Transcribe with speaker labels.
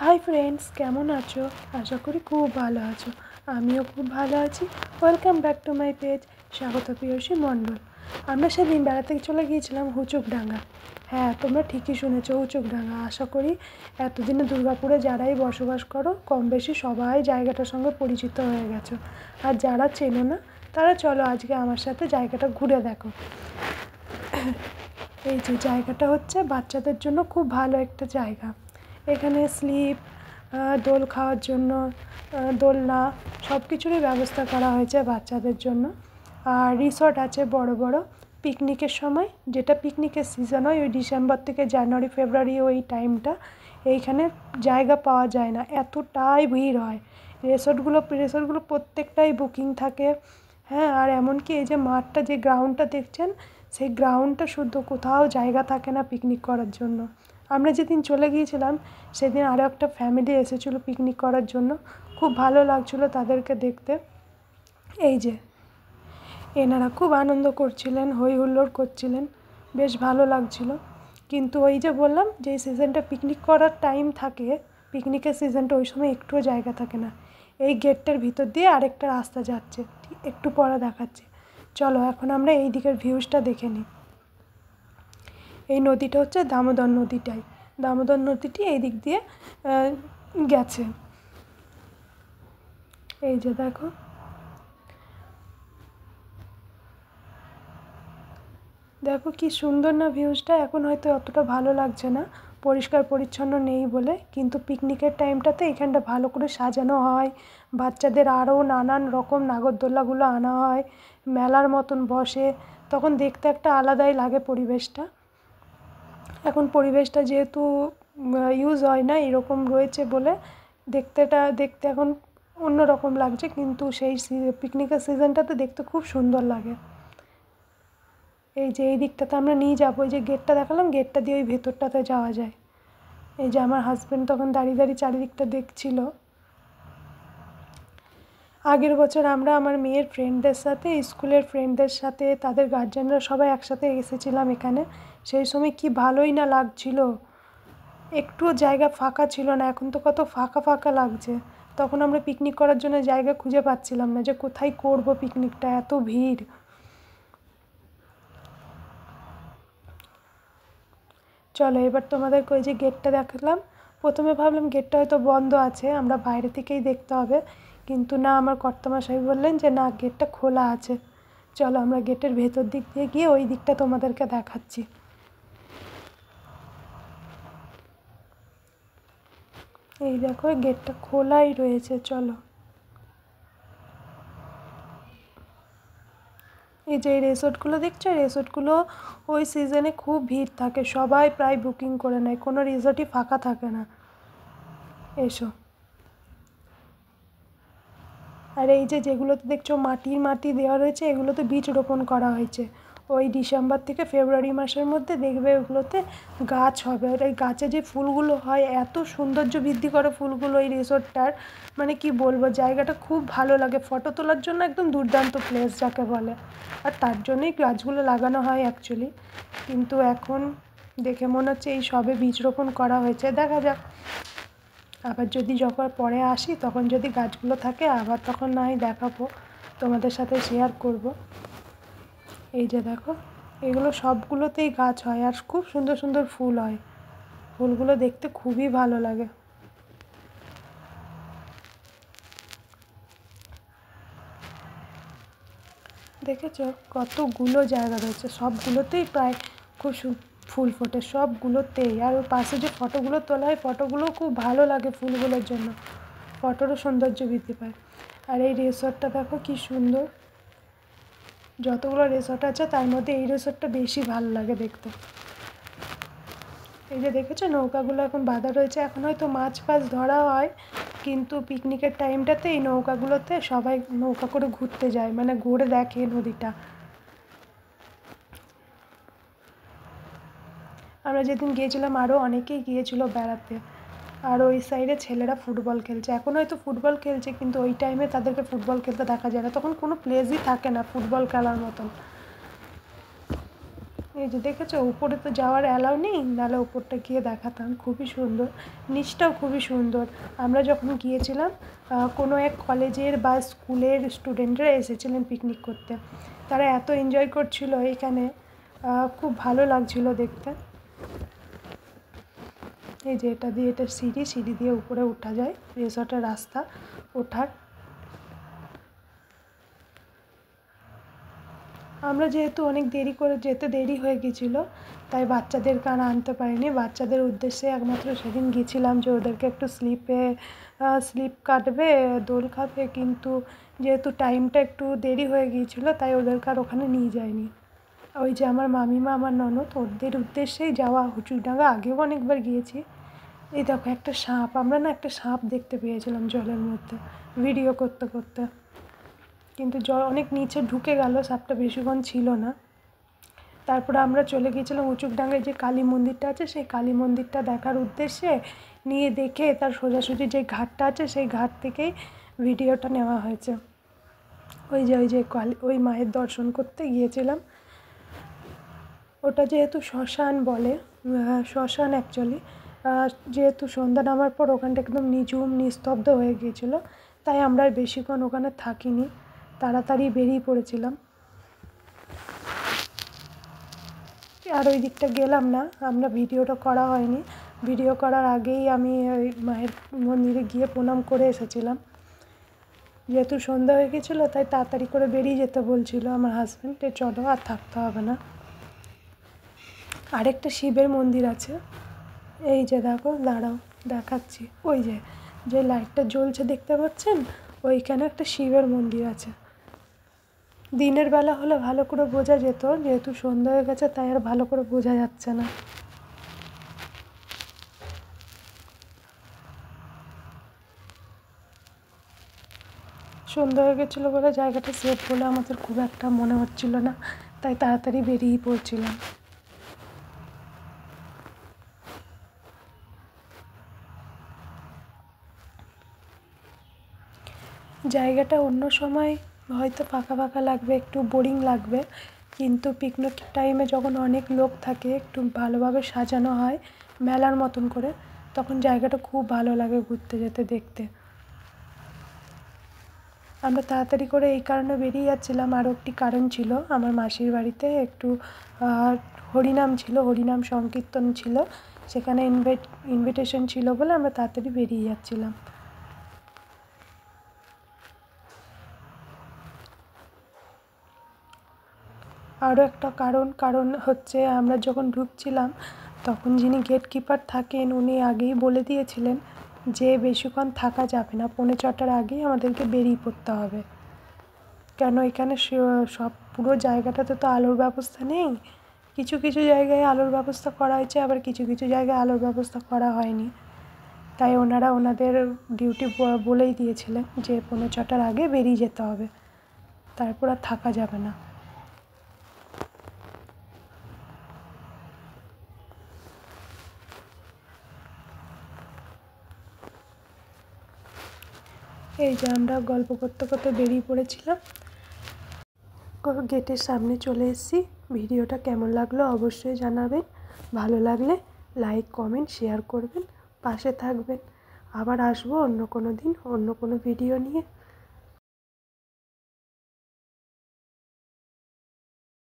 Speaker 1: Hi friends, কেমন আছো? আশা করি খুব ভালো আছো। আমিও খুব ভালো আছি। Welcome back to my page স্বাগত প্রিয়সী মণ্ডল। আমরা সেদিন বেড়াতে চলে গিয়েছিলাম হুচুকডাঙ্গা। হ্যাঁ, তোমরা ঠিকই শুনেছো, হুচুকডাঙ্গা। আশা করি এতদিনে দুর্গাপুরে যারাই বসবাস করো কম বেশি সবাই জায়গাটার সঙ্গে পরিচিত হয়ে গেছো। আর যারা চেনো না তারা চলো আজকে আমার সাথে জায়গাটা ঘুরে দেখো। এই যে জায়গাটা হচ্ছে বাচ্চাদের জন্য খুব ভালো একটা জায়গা। এখানে স্লিপ, দোল খাওয়ার জন্য, দোলনা সব কিছুরই ব্যবস্থা করা হয়েছে বাচ্চাদের জন্য। আর রিসর্ট আছে বড় বড় পিকনিকের সময়, যেটা পিকনিকের সিজন হয় ওই ডিসেম্বর থেকে জানুয়ারি ফেব্রুয়ারি ওই টাইমটা। এইখানে জায়গা পাওয়া যায় না, এতটাই ভিড় হয়। রিসর্টগুলো প্রত্যেকটাই বুকিং থাকে। হ্যাঁ, আর এমনকি এই যে মাঠটা, যে গ্রাউন্ডটা দেখছেন, সেই গ্রাউন্ডটা শুদ্ধ কোথাও জায়গা থাকে না পিকনিক করার জন্য। আমরা যেদিন চলে গিয়েছিলাম সেদিন আরও একটা ফ্যামিলি এসেছিলো পিকনিক করার জন্য। খুব ভালো লাগছিলো তাদেরকে দেখতে। এই যে এনারা খুব আনন্দ করছিলেন, হই হুল্লোড় করছিলেন, বেশ ভালো লাগছিল। কিন্তু ওই যে বললাম যে সিজনটা পিকনিক করার টাইম থাকে, পিকনিকের সিজনটা, ওই সময় একটুও জায়গা থাকে না। এই গেটটার ভিতর দিয়ে আরেকটা রাস্তা যাচ্ছে, একটু পরে দেখাচ্ছে। চলো এখন আমরা এই দিকের ভিউজটা দেখে নিই। এই নদীটা হচ্ছে দামোদর নদীটাই। দামোদর নদীটি এই দিক দিয়ে গেছে। এই যে দেখো, দেখো কি সুন্দর না ভিউজটা। এখন হয়তো অতটা ভালো লাগছে না, পরিষ্কার পরিচ্ছন্ন নেই বলে, কিন্তু পিকনিকের টাইমটাতে এখানটা ভালো করে সাজানো হয়। বাচ্চাদের আরও নানান রকম নাগরদোল্লাগুলো আনা হয়, মেলার মতন বসে, তখন দেখতে একটা আলাদাই লাগে পরিবেশটা। এখন পরিবেশটা যেহেতু ইউজ হয় না, এরকম রয়েছে বলে দেখতে এখন অন্য রকম লাগছে, কিন্তু সেই পিকনিকের সিজনটাতে দেখতে খুব সুন্দর লাগে। এই যে এই দিকটাতে আমরা নিয়ে যাবো, এই যে গেটটা দেখালাম, গেটটা দিয়ে ওই ভেতরটাতে যাওয়া যায়। এই যে আমার হাজব্যান্ড তখন দাঁড়িয়ে দাঁড়িয়ে চারিদিকটা দেখছিল। আগের বছর আমরা আমার মেয়ের ফ্রেন্ডদের সাথে, স্কুলের ফ্রেন্ডদের সাথে, তাদের গার্জেনরা সবাই একসাথে এসেছিলাম এখানে। সেই সময় কি ভালোই না লাগছিল, একটুও জায়গা ফাঁকা ছিল না। এখন তো কত ফাঁকা ফাঁকা লাগছে। তখন আমরা পিকনিক করার জন্য জায়গা খুঁজে পাচ্ছিলাম না, যে কোথায় করব পিকনিকটা, এত ভিড়। চলো এবার তোমাদেরকে ওই যে গেটটা দেখালাম, প্রথমে ভাবলাম গেটটা হয়তো বন্ধ আছে, আমরা বাইরে থেকেই দেখতে হবে, কিন্তু না, আমার কর্তামশাই বললেন যে না, গেটটা খোলা আছে। চলো আমরা গেটের ভেতর দিক দিয়ে গিয়ে ওই দিকটা তোমাদেরকে দেখাচ্ছি। এই দেখো, গেটটা খোলাই রয়েছে। চলো, এই যে এই রিসোর্টগুলো দেখছো, রিসোর্টগুলো ওই সিজনে খুব ভিড় থাকে, সবাই প্রায় বুকিং করে নেয়, কোনো রিসোর্টই ফাঁকা থাকে না। এসো। আর এই যে যেগুলোতে দেখছো মাটি দেওয়া রয়েছে, এগুলোতে বীজ রোপণ করা হয়েছে। ওই ডিসেম্বর থেকে ফেব্রুয়ারি মাসের মধ্যে দেখবে ওগুলোতে গাছ হবে। আর এই গাছে যে ফুলগুলো হয়, এত সৌন্দর্য বৃদ্ধি করে ফুলগুলো এই রিসোর্টটার, মানে কি বলবো, জায়গাটা খুব ভালো লাগে। ফটো তোলার জন্য একদম দুর্দান্ত প্লেস যাকে বলে। আর তার জন্যই গাছগুলো লাগানো হয় অ্যাকচুয়ালি। কিন্তু এখন দেখে মনে হচ্ছে এই সবে বীজ রোপণ করা হয়েছে। দেখা যাক, আবার যদি যখন পরে আসি তখন যদি গাছগুলো থাকে আবার তখন না হয় দেখাবো, তোমাদের সাথে শেয়ার করব। এই যে দেখো, এগুলো সবগুলোতেই গাছ হয় আর খুব সুন্দর সুন্দর ফুল হয়। ফুলগুলো দেখতে খুবই ভালো লাগে। দেখেছো কতগুলো জায়গা রয়েছে, সবগুলোতেই প্রায় খুব ফুল ফোটে, সবগুলোতেই। আর ওর পাশে যে ফটোগুলো তোলা হয়, ফটোগুলোও খুব ভালো লাগে ফুলগুলোর জন্য, ফটোরও সৌন্দর্য বৃদ্ধি পায়। আর এই রিসর্টটা দেখো কি সুন্দর। যতগুলো রিসর্ট আছে তার মধ্যে এই রিসর্টটা বেশি ভালো লাগে দেখতে। এই যে দেখেছো নৌকাগুলো এখন বাঁধা রয়েছে, এখন হয়তো মাছ ফাছ ধরা হয়, কিন্তু পিকনিকের টাইমটাতে এই নৌকাগুলোতে সবাই নৌকা করে ঘুরতে যায়, মানে ঘুরে দেখে নদীটা। আমরা যেদিন গিয়েছিলাম আরও অনেকেই গিয়েছিল বেড়াতে। আর ওই সাইডে ছেলেরা ফুটবল খেলছে, এখন হয়তো ফুটবল খেলছে, কিন্তু ওই টাইমে তাদেরকে ফুটবল খেলতে দেখা যায় না, তখন কোনো প্লেসই থাকে না ফুটবল খেলার মতন। এই যে দেখেছো, উপরে তো যাওয়ার অ্যালাউ নেই, নাহলে উপরটা গিয়ে দেখাতাম। খুবই সুন্দর, নিচটাও খুবই সুন্দর। আমরা যখন গিয়েছিলাম কোনো এক কলেজের বা স্কুলের স্টুডেন্টরা এসেছিলেন পিকনিক করতে, তারা এত এনজয় করছিল এখানে, খুব ভালো লাগছিল দেখতে। এই যে এটা দিয়ে, এটা সিঁড়ি দিয়ে উপরে ওঠা যায়, রিসর্টের রাস্তা ওঠার। আমরা যেহেতু অনেক দেরি করে যেতে দেরি হয়ে গিয়েছিলো, তাই বাচ্চাদেরকে আর আনতে পারিনি। বাচ্চাদের উদ্দেশ্যে একমাত্র সেদিন গিয়েছিলাম যে ওদেরকে একটু স্লিপ কাটবে, দোল খাবে, কিন্তু যেহেতু টাইমটা একটু দেরি হয়ে গিয়েছিলো তাই ওদেরকে আর ওখানে নিয়ে যায়নি। ওই যে আমার মামিমা, আমার ননদ, ওদের উদ্দেশ্যেই যাওয়া হুচুকডাঙ্গা। আগেও অনেকবার গিয়েছি। এই দেখো একটা সাপ, আমরা না একটা সাপ দেখতে পেয়েছিলাম জলের মধ্যে ভিডিও করতে করতে, কিন্তু জল অনেক নিচে ঢুকে গেল, সাপটা বেশিক্ষণ ছিল না। তারপরে আমরা চলে গিয়েছিলাম হুচুকডাঙ্গায় যে কালী মন্দিরটা আছে, সেই কালী মন্দিরটা দেখার উদ্দেশ্যে। নিয়ে দেখে তার সোজাসুজি যে ঘাটটা আছে সেই ঘাট থেকেই ভিডিওটা নেওয়া হয়েছে। ওই যে ওই মায়ের দর্শন করতে গিয়েছিলাম। ওটা যেহেতু শ্মশান বলে, শ্মশান অ্যাকচুয়ালি, যেহেতু সন্ধ্যা নামার পর ওখানটা একদম নিঝুম নিস্তব্ধ হয়ে গিয়েছিলো, তাই আমরা আর বেশিক্ষণ ওখানে থাকিনি, তাড়াতাড়ি বেরিয়ে পড়েছিলাম। আর ওই দিকটা গেলাম না, আমরা ভিডিওটা করা হয়নি। ভিডিও করার আগেই আমি ওই মায়ের মন্দিরে গিয়ে প্রণাম করে এসেছিলাম। যেহেতু সন্ধ্যা হয়ে গেছিলো তাই তাড়াতাড়ি করে বেরিয়ে যেতে বলছিল আমার হাজব্যান্ড, চলো আর থাকতে হবে না। আরেকটা শিবের মন্দির আছে, এই যে দেখো, দাঁড়াও দেখাচ্ছি। ওই যে লাইটটা জ্বলছে দেখতে পাচ্ছেন, ওইখানে একটা শিবের মন্দির আছে। দিনের বেলা হলে ভালো করে বোঝা যেত, যেহেতু সন্ধ্যা হয়ে গেছে তাই আর ভালো করে বোঝা যাচ্ছে না। সন্ধ্যা হয়ে গেছিলো বলে জায়গাটা সেফ বলে আমাদের খুব একটা মনে হচ্ছিল না, তাই তাড়াতাড়ি বেরিয়ে পড়ছিলাম। জায়গাটা অন্য সময় হয়তো ফাঁকা ফাঁকা লাগবে, একটু বোরিং লাগবে, কিন্তু পিকনিক টাইমে যখন অনেক লোক থাকে, একটু ভালোভাবে সাজানো হয় মেলার মতন করে, তখন জায়গাটা খুব ভালো লাগে ঘুরতে যেতে, দেখতে। আমরা তাড়াতাড়ি করে এই কারণে বেরিয়ে যাচ্ছিলাম, আরও একটি কারণ ছিল। আমার মাসির বাড়িতে একটু হরিনাম ছিল, হরিনাম সংকীর্তন ছিল, সেখানে ইনভিটেশন ছিল বলে আমরা তাড়াতাড়ি বেরিয়ে যাচ্ছিলাম। আরও একটা কারণ হচ্ছে, আমরা যখন ঢুকছিলাম তখন যিনি গেট কিপার থাকেন উনি আগেই বলে দিয়েছিলেন যে বেশিক্ষণ থাকা যাবে না, 6:45টার আগেই আমাদেরকে বেরিয়ে পড়তে হবে। কেন এখানে সব পুরো জায়গাটাতে তো আলোর ব্যবস্থা নেই, কিছু কিছু জায়গায় আলোর ব্যবস্থা করা হয়েছে, আবার কিছু কিছু জায়গায় আলোর ব্যবস্থা করা হয়নি। তাই ওনারা ওনাদের ডিউটি বলেই দিয়েছিলেন যে 6:45টার আগে বেরিয়ে যেতে হবে, তারপর আর থাকা যাবে না। এই যে আমরা গল্প করতে করতে বেরিয়ে পড়েছিলাম, গেটের সামনে চলে এসেছি। ভিডিওটা কেমন লাগলো অবশ্যই জানাবেন, ভালো লাগলে লাইক কমেন্ট শেয়ার করবেন, পাশে থাকবেন। আবার আসবো অন্য কোনো দিন অন্য কোনো ভিডিও নিয়ে।